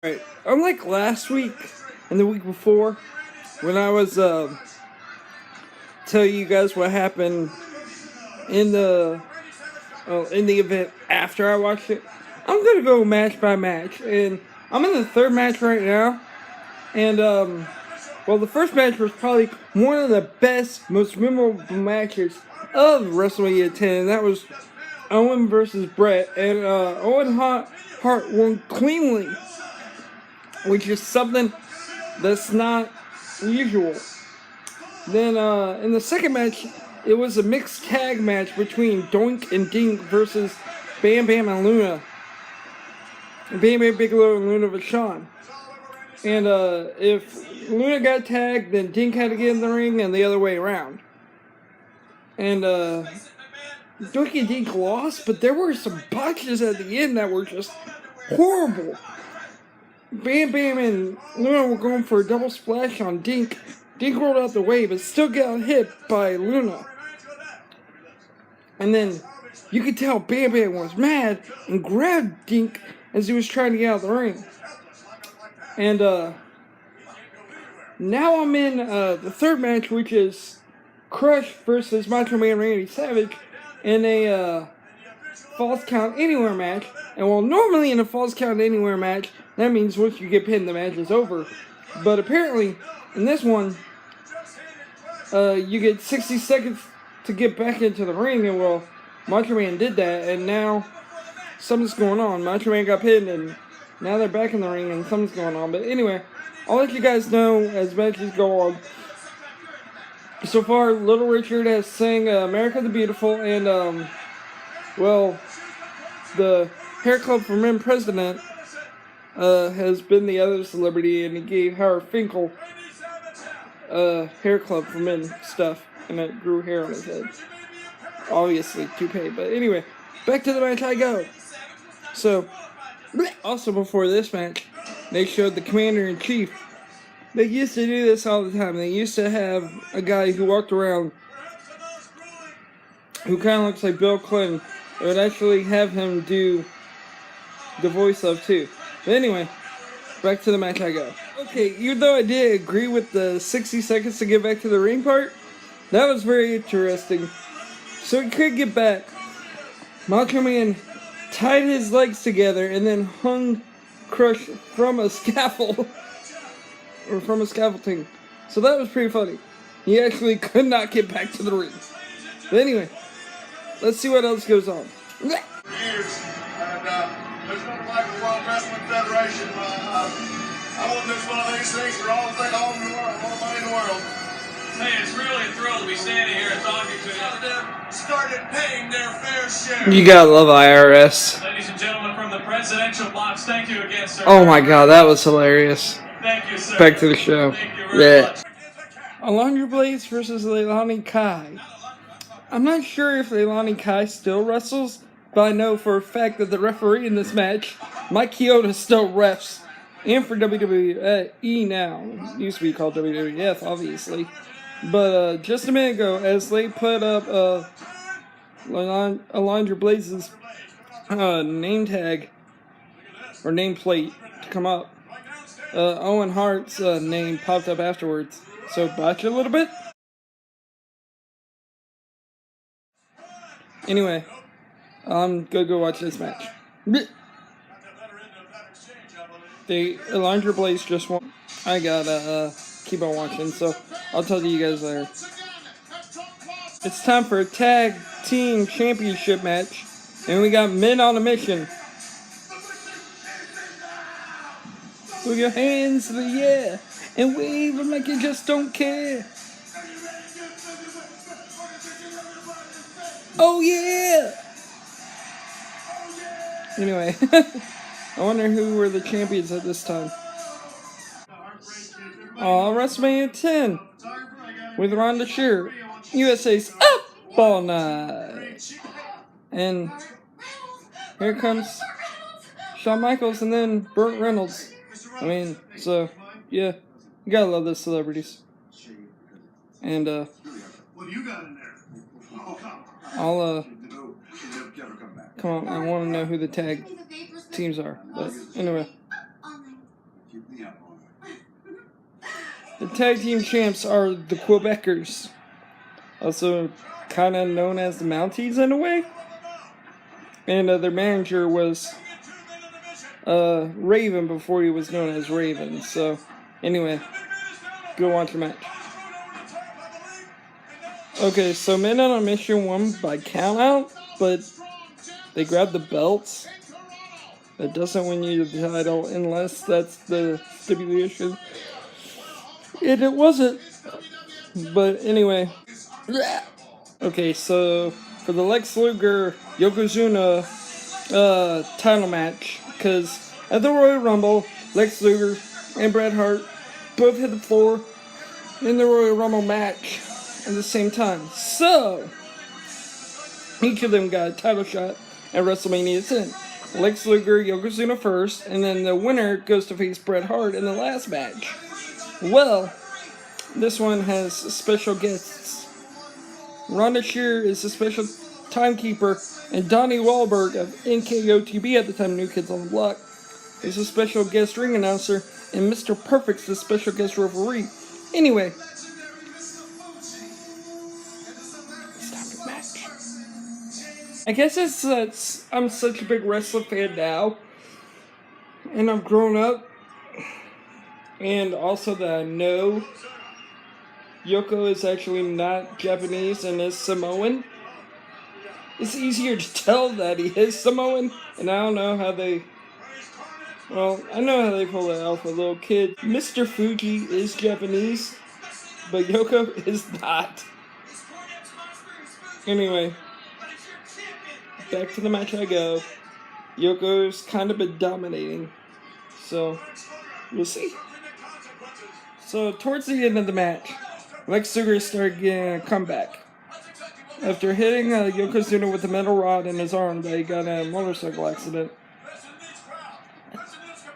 Right. Unlike last week and the week before, when I was tell you guys what happened in the event after I watched it, I'm gonna go match by match, and I'm in the third match right now. And well, the first match was probably one of the best, most memorable matches of WrestleMania 10, and that was Owen versus Bret, and Owen Hart won cleanly, which is something that's not usual. Then in the second match, it was a mixed tag match between Doink and Dink versus Bam Bam and Luna. Bam Bam Bigelow and Luna Vachon. And if Luna got tagged, then Dink had to get in the ring, and the other way around. And Doink and Dink lost, but there were some botches at the end that were just horrible. Bam Bam and Luna were going for a double splash on Dink. Dink rolled out the way, but still got hit by Luna. And then you could tell Bam Bam was mad and grabbed Dink as he was trying to get out of the ring. And now I'm in the third match, which is Crush versus Macho Man Randy Savage in a Falls Count Anywhere match. And while normally in a Falls Count Anywhere match, that means once you get pinned, the match is over. But apparently, in this one, you get 60 seconds to get back into the ring, and well, Macho Man did that, and now something's going on. Macho Man got pinned, and now they're back in the ring, and something's going on. But anyway, I'll let you guys know as matches go on. So far, Little Richard has sang America the Beautiful, and, well, the Hair Club for Men president has been the other celebrity, and he gave Howard Finkel Hair Club for Men stuff, and it grew hair on his head. Obviously, toupee. But anyway, back to the match I go. So, also before this match, they showed the Commander-in-Chief. They used to do this all the time. They used to have a guy who walked around who kind of looks like Bill Clinton. They would actually have him do the voice of too. But anyway, back to the match I go. Okay, even though I did agree with the 60 seconds to get back to the ring part, that was very interesting. So he could get back. Macho Man tied his legs together and then hung Crush from a scaffold. Or from a scaffolding. So that was pretty funny. He actually could not get back to the ring. But anyway, let's see what else goes on. Years, and there's nothing like the World Wrestling Federation. I wouldn't do one of these things for all the money in the world. Hey, it's really a thrill to be standing here and talking to you. Started paying their fair share. You gotta love IRS. Ladies and gentlemen from the presidential box, thank you again, sir. Oh my god, that was hilarious. Thank you, sir. Back to the show. Thank you very much. Alondra Blaze versus Leilani Kai. I'm not sure if Leilani Kai still wrestles, but I know for a fact that the referee in this match, Mike Chioda, still refs. And for WWE now. It used to be called WWF, obviously. But just a minute ago, as they put up Alondra Blaze's name tag, or nameplate to come up, Owen Hart's name popped up afterwards. So botch it a little bit. Anyway, I'm gonna go watch this match. The Alondra Blaze just won. I gotta keep on watching, so I'll tell you guys later. It's time for a tag team championship match, and we got men on a mission. Put your hands in the air and wave them like you just don't care. Oh yeah! Anyway, I wonder who were the champions at this time. WrestleMania 10 with Ronda Shear. USA's up all night. And here comes Shawn Michaels and then Burt Reynolds. I mean, so, yeah, you gotta love those celebrities. And, I'll, come on, I wanna know who the tag teams are. But, anyway, The tag team champs are the Quebecers, also kind of known as the Mounties in a way. And their manager was Raven before he was known as Raven. So, anyway, go watch the match. Okay, so Men on a Mission won by countout, but they grabbed the belts. That doesn't win you the title unless that's the stipulation. And it wasn't. But anyway. Okay, so for the Lex Luger Yokozuna title match, because at the Royal Rumble, Lex Luger and Bret Hart both hit the floor in the Royal Rumble match at the same time. So, each of them got a title shot at WrestleMania 10. Lex Luger, Yokozuna first, and then the winner goes to face Bret Hart in the last match. Well, this one has special guests. Rhonda Shear is a special timekeeper, and Donnie Wahlberg of NKOTB at the time, New Kids on the Block, is a special guest ring announcer, and Mr. Perfect's the special guest referee. Anyway, I guess I'm such a big wrestling fan now, and I've grown up, and also that I know Yoko is actually not Japanese and is Samoan. It's easier to tell that he is Samoan, and I don't know how they... Well, I know how they pull it out for little kids. Mr. Fuji is Japanese, but Yoko is not. Anyway, back to the match I go. Yoko's kind of been dominating, so we'll see. So towards the end of the match, Lex Luger started getting a comeback. After hitting Yokozuna with a metal rod in his arm that he got in a motorcycle accident,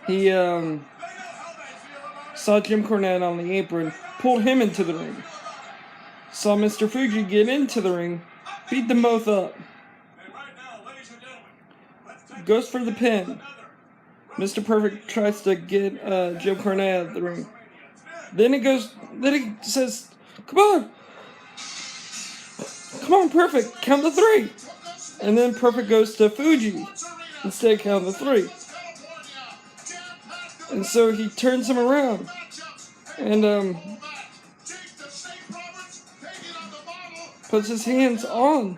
he saw Jim Cornette on the apron, pulled him into the ring. Saw Mr. Fuji get into the ring, beat them both up. Goes for the pin. Mr. Perfect tries to get Jim Cornette out of the ring. Then he says, Come on, Perfect, count to 3. And then Perfect goes to Fuji instead of count to 3. And so he turns him around. And puts his hands on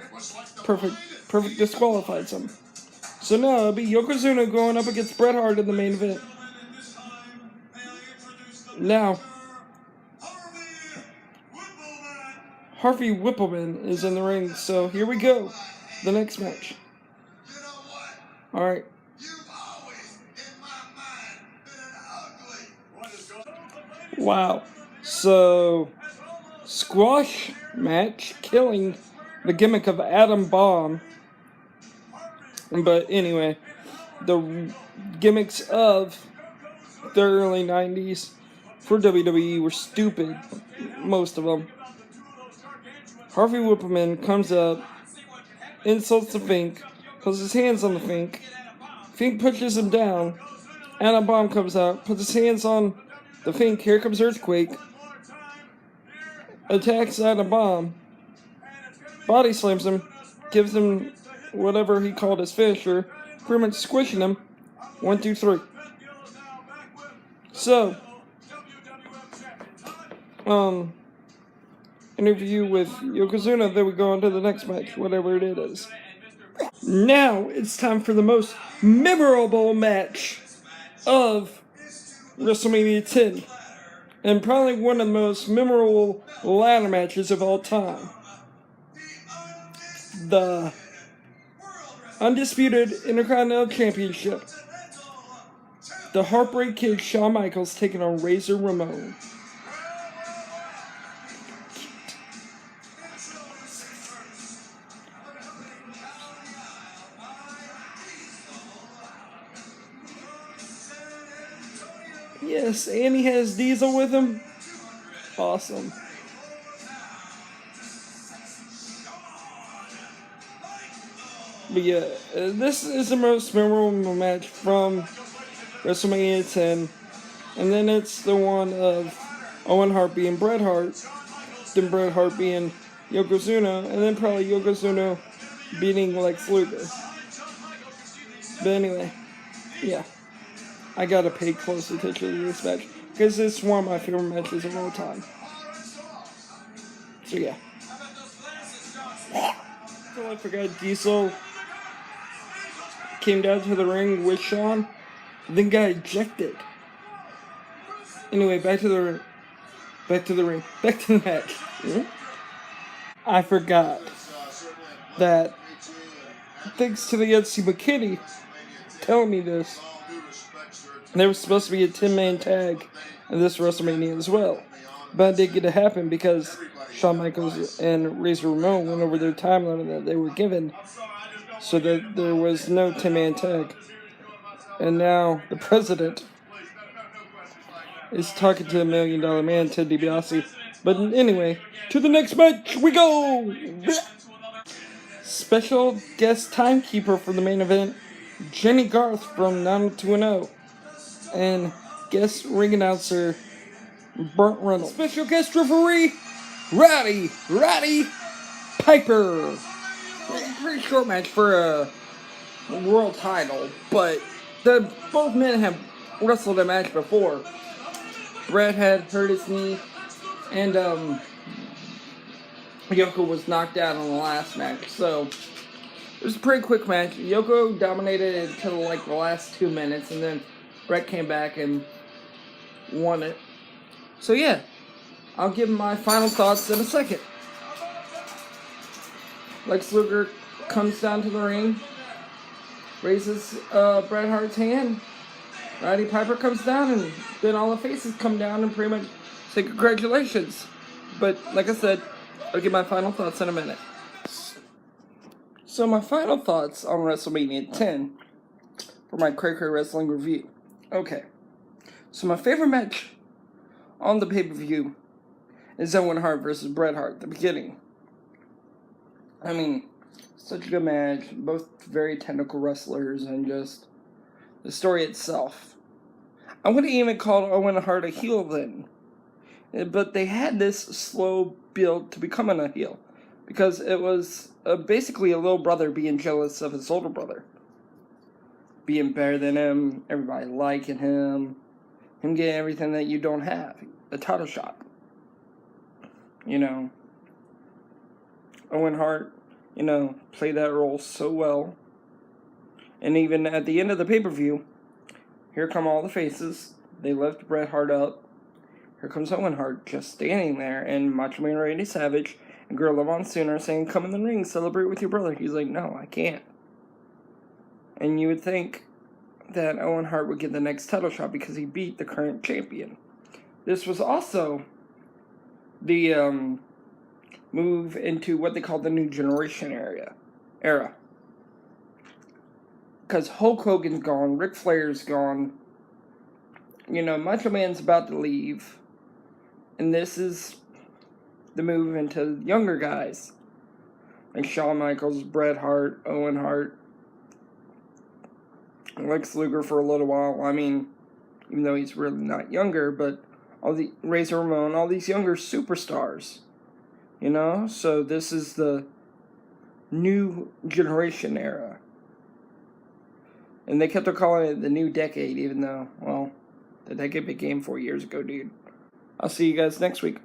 Perfect. Perfect disqualifies him. So now it'll be Yokozuna going up against Bret Hart in the main event. Now, Harvey Whippleman is in the ring, so here we go. The next match. Alright. Wow. So, squash match killing the gimmick of Adam Bomb. But anyway, the gimmicks of the early 90s for WWE were stupid. Most of them. Harvey Whippleman comes up, insults the Fink, puts his hands on the Fink. Fink pushes him down. Adam Bomb comes out, puts his hands on the Fink. Here comes Earthquake. Attacks Adam Bomb. Body slams him. Gives him whatever he called his finisher. Pretty much squishing him. 1, 2, 3. So, interview with Yokozuna, then we go on to the next match, whatever it is. Now it's time for the most memorable match of WrestleMania 10. And probably one of the most memorable ladder matches of all time. The Undisputed Intercontinental Championship. The Heartbreak Kid Shawn Michaels taking on Razor Ramon. Yes, and he has Diesel with him. Awesome. But yeah, this is the most memorable match from WrestleMania 10. And then it's the one of Owen Hart being Bret Hart, then Bret Hart being Yokozuna, and then probably Yokozuna beating Lex Luger. But anyway, yeah. I gotta pay close attention to this match, because it's one of my favorite matches of all time. So yeah. So I forgot Diesel came down to the ring with Shawn, then got ejected. Anyway, back to the ring, back to the match. I forgot that thanks to the Etsy McKinney telling me this, there was supposed to be a 10-man tag in this WrestleMania as well. But it didn't get to happen because Shawn Michaels and Razor Ramon went over their time limit that they were given, so that there was no 10-man tag. And now the president is talking to $1 Million Man, Ted DiBiase. But anyway, to the next match we go! Special guest timekeeper for the main event, Jenny Garth from 90210. And guest ring announcer, Burt Reynolds. Special guest referee, Roddy Piper. Pretty short match for a world title, but both men have wrestled a match before. Bret had hurt his knee, and Yoko was knocked out on the last match, so it was a pretty quick match. Yoko dominated until like the last 2 minutes, and then Bret came back and won it. So yeah, I'll give my final thoughts in a second. Lex Luger comes down to the ring, raises Bret Hart's hand. Roddy Piper comes down, and then all the faces come down and pretty much say congratulations. But like I said, I'll give my final thoughts in a minute. So my final thoughts on WrestleMania 10 for my CrayCray Wrestling review. Okay, so my favorite match on the pay-per-view is Owen Hart versus Bret Hart at the beginning. I mean, such a good match, both very technical wrestlers, and just the story itself. I wouldn't even call Owen Hart a heel then, but they had this slow build to becoming a heel, because it was basically a little brother being jealous of his older brother, being better than him, everybody liking him getting everything that you don't have, a title shot. You know, Owen Hart, played that role so well. And even at the end of the pay-per-view, here come all the faces. They lift Bret Hart up. Here comes Owen Hart just standing there, and Macho Man Randy Savage and Gorilla Monsoon are saying, "Come in the ring, celebrate with your brother." He's like, "No, I can't." And you would think that Owen Hart would get the next title shot because he beat the current champion. This was also the move into what they call the New Generation era. Because Hulk Hogan's gone, Ric Flair's gone, Macho Man's about to leave, and this is the move into younger guys, like Shawn Michaels, Bret Hart, Owen Hart, Lex Luger for a little while. I mean, even though he's really not younger, but all the Razor Ramon, all these younger superstars, So this is the New Generation era. And they kept on calling it the new decade, even though, well, the decade began 4 years ago, dude. I'll see you guys next week.